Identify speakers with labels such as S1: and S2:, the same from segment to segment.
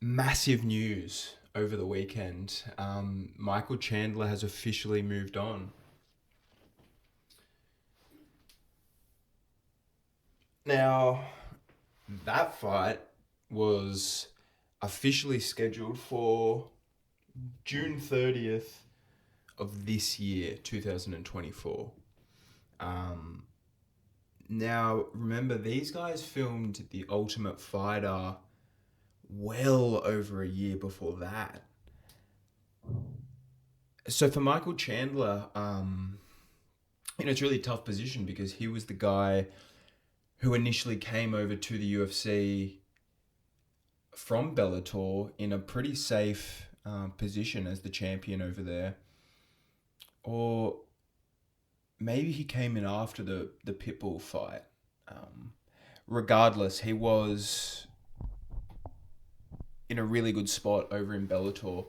S1: Massive news over the weekend. Michael Chandler has officially moved on. Now, that fight was officially scheduled for June 30th of this year, 2024. Um, Now, remember, these guys filmed The Ultimate Fighter well over a year before that. So for Michael Chandler, it's a really tough position because he was the guy who initially came over to the UFC from Bellator in a pretty safe position as the champion over there. Or maybe he came in after the Pitbull fight. Um, Regardless, he was in a really good spot over in Bellator.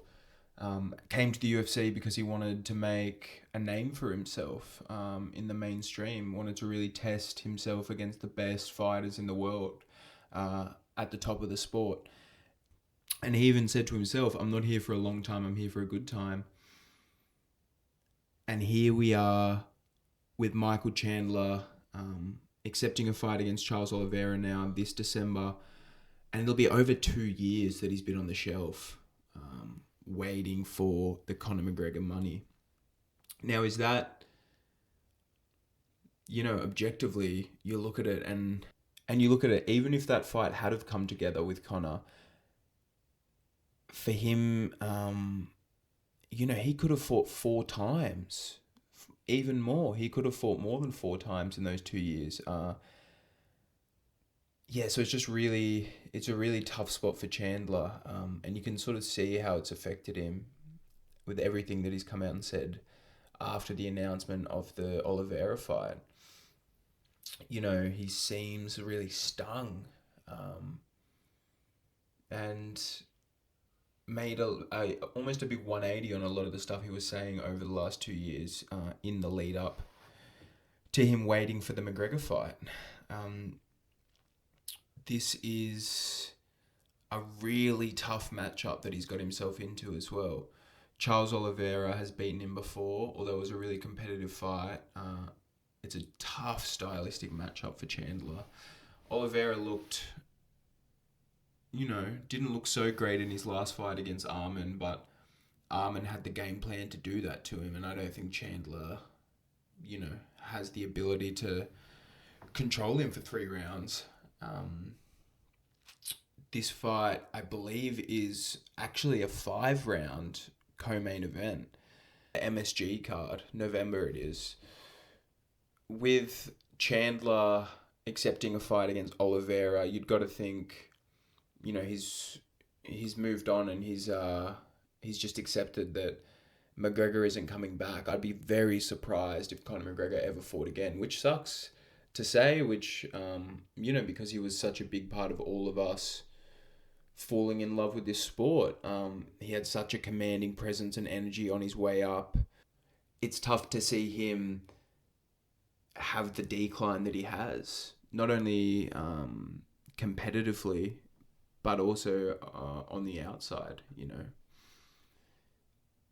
S1: Came to the UFC because he wanted to make a name for himself in the mainstream, wanted to really test himself against the best fighters in the world at the top of the sport. And he even said to himself, I'm not here for a long time, I'm here for a good time. And here we are with Michael Chandler accepting a fight against Charles Oliveira now this December. And it'll be over 2 years that he's been on the shelf waiting for the Conor McGregor money. Now, is that, objectively, you look at it and you look at it, even if that fight had have come together with Conor, for him, he could have fought 4 times, even more. He could have fought more than 4 times in those 2 years. So it's a really tough spot for Chandler, and you can sort of see how it's affected him with everything that he's come out and said after the announcement of the Olivera fight. He seems really stung, and made almost a big 180 on a lot of the stuff he was saying over the last 2 years in the lead up to him waiting for the McGregor fight. This is a really tough matchup that he's got himself into as well. Charles Oliveira has beaten him before, although it was a really competitive fight. It's a tough stylistic matchup for Chandler. Oliveira didn't look so great in his last fight against Arman, but Arman had the game plan to do that to him, and I don't think Chandler, has the ability to control him for 3 rounds. This fight, I believe, is actually a 5-round co-main event. MSG card, November it is. With Chandler accepting a fight against Oliveira, you'd got to think, he's moved on and he's just accepted that McGregor isn't coming back. I'd be very surprised if Conor McGregor ever fought again, which sucks to say, because he was such a big part of all of us falling in love with this sport. He had such a commanding presence and energy on his way up. It's tough to see him have the decline that he has, not only competitively, but also on the outside,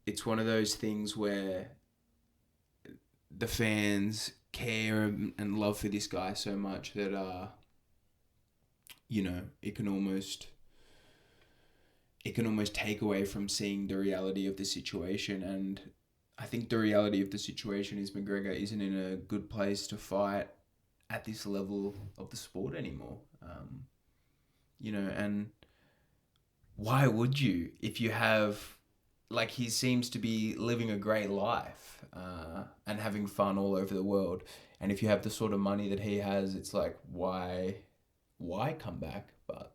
S1: It's one of those things where the fans care and love for this guy so much that, it can almost take away from seeing the reality of the situation. And I think the reality of the situation is McGregor isn't in a good place to fight at this level of the sport anymore. And why would you, if you have, he seems to be living a great life and having fun all over the world. And if you have the sort of money that he has, it's like, why come back? But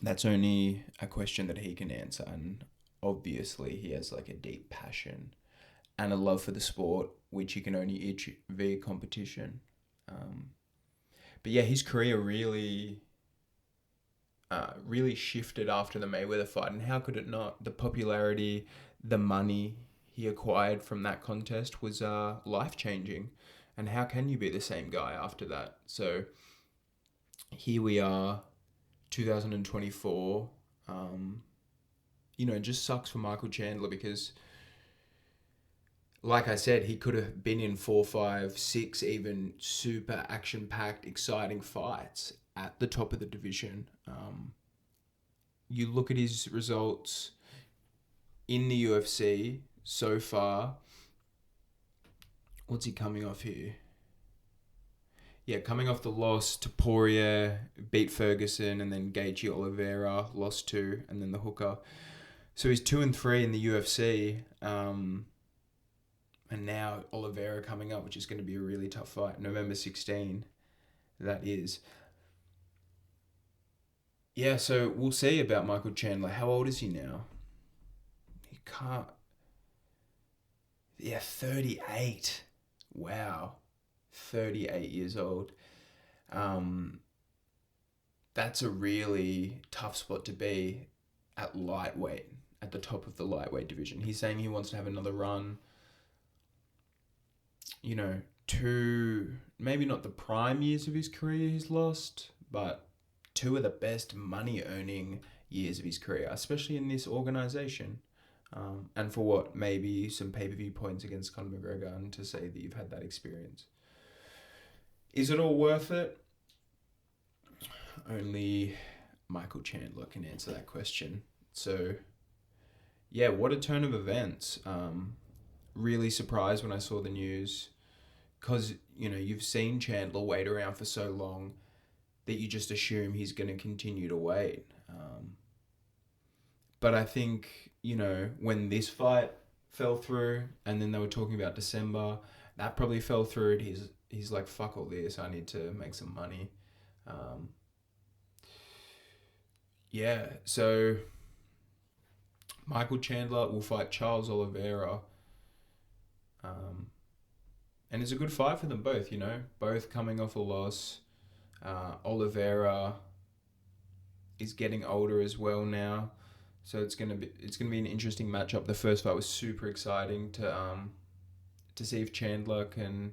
S1: that's only a question that he can answer. And obviously he has a deep passion and a love for the sport, which he can only itch via competition. But yeah, his career really shifted after the Mayweather fight, and how could it not? The popularity, the money he acquired from that contest was life-changing, and how can you be the same guy after that? So here we are, 2024. It just sucks for Michael Chandler because, like I said, he could have been in 4, 5, 6 even super action packed, exciting fights at the top of the division. You look at his results in the UFC so far. What's he coming off here? Yeah, coming off the loss to Poirier, beat Ferguson, and then Gaethje Oliveira, lost to, and then the hooker. So he's 2-3 in the UFC. And now Olivera coming up, which is going to be a really tough fight. November 16, that is. Yeah, so we'll see about Michael Chandler. How old is he now? He can't... Yeah, 38. Wow. 38 years old. That's a really tough spot to be at lightweight, at the top of the lightweight division. He's saying he wants to have another run. Two, maybe not the prime years of his career he's lost, but two of the best money earning years of his career, especially in this organization. And for what, maybe some pay-per-view points against Conor McGregor, and to say that you've had that experience. Is it all worth it? Only Michael Chandler can answer that question. So, yeah, what a turn of events. Really surprised when I saw the news, because, you've seen Chandler wait around for so long that you just assume he's going to continue to wait. But I think, when this fight fell through, and then they were talking about December, that probably fell through. He's like, fuck all this, I need to make some money. Yeah, so Michael Chandler will fight Charles Oliveira. And it's a good fight for them both, both coming off a loss. Oliveira is getting older as well now, so it's gonna be an interesting matchup. The first fight was super exciting to see if Chandler can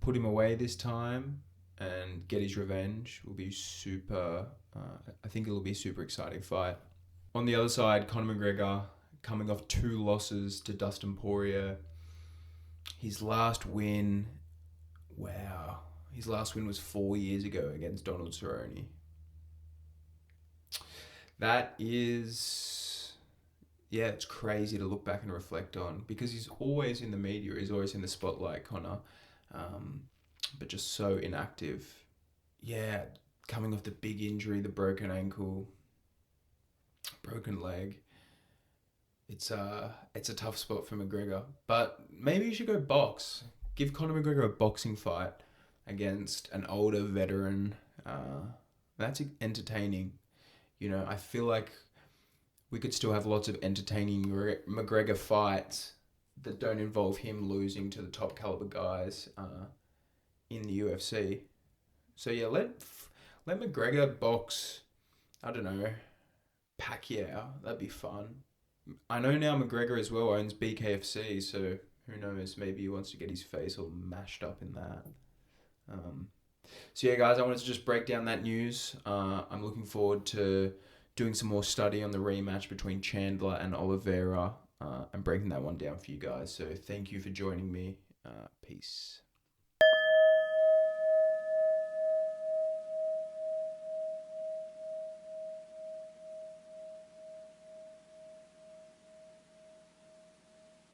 S1: put him away this time and get his revenge. Will be super. I think it'll be a super exciting fight. On the other side, Conor McGregor coming off 2 losses to Dustin Poirier. His last win, wow. His last win was 4 years ago against Donald Cerrone. That is, yeah, it's crazy to look back and reflect on, because he's always in the media, he's always in the spotlight, Conor, but just so inactive. Yeah, coming off the big injury, the broken ankle, broken leg. It's a tough spot for McGregor, but maybe you should go box. Give Conor McGregor a boxing fight against an older veteran. That's entertaining. I feel like we could still have lots of entertaining McGregor fights that don't involve him losing to the top caliber guys in the UFC. So yeah, let McGregor box, I don't know, Pacquiao. That'd be fun. I know now McGregor as well owns BKFC, so who knows, maybe he wants to get his face all mashed up in that. So yeah, guys, I wanted to just break down that news. I'm looking forward to doing some more study on the rematch between Chandler and Oliveira and breaking that one down for you guys. So thank you for joining me. Peace.